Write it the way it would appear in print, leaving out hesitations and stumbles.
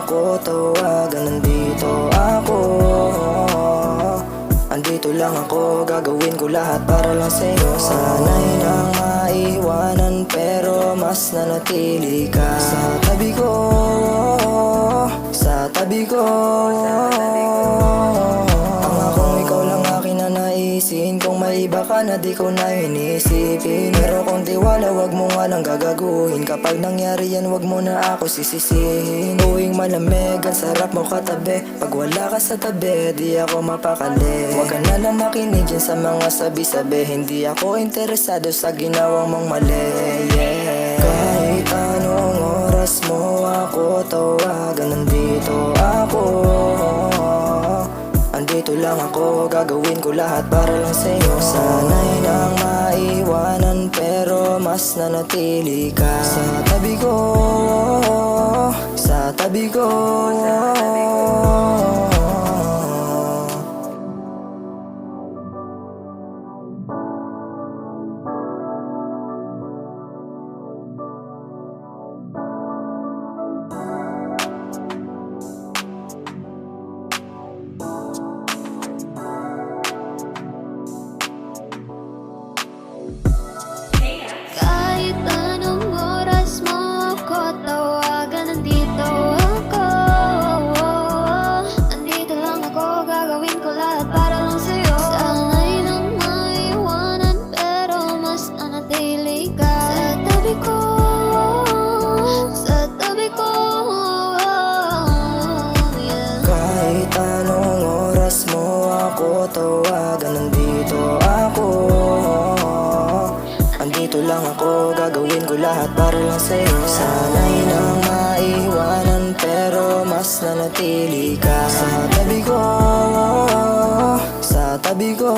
ako tawagan, nandito ako. Andito lang ako, gagawin ko lahat para lang sa'yo. Sana'y nang maiwanan pero mas nanatili ka sa tabi ko, sa tabi ko. Pangakong ikaw lang akin na naisin. Kung may iba ka na di ko na inisipin. Pero kung tiwala wag mo nga lang gagaguhin. Kapag nangyari yan wag mo na ako sisisihin. Tuwing malamig ang sarap mo katabi. Pag wala ka sa tabi di ako mapakali. Wag ka na lang makinig yan sa mga sabi-sabi. Hindi ako interesado sa ginawang mong mali, yeah. Kahit anong oras mo ako tawagan, nandito ako. Andito lang ako, gagawin ko lahat para lang sa'yo. Sana'y nang maiwanan pero mas nanatili ka sa tabi ko, sa tabi ko. Kahit anong oras mo ako tawagan, nandito ako. Andito lang ako, gagawin ko lahat para lang sa'yo. Sana'y nang maiwanan pero mas nanatili ka sa tabi ko, sa tabi ko, yeah. Kahit anong oras mo ako tawagan, nandito ako. Andito lang ako, gagawin ko lahat para lang sa'yo. Sana'y nang maiwanan pero mas nanatili ka sa tabi ko, sa tabi ko.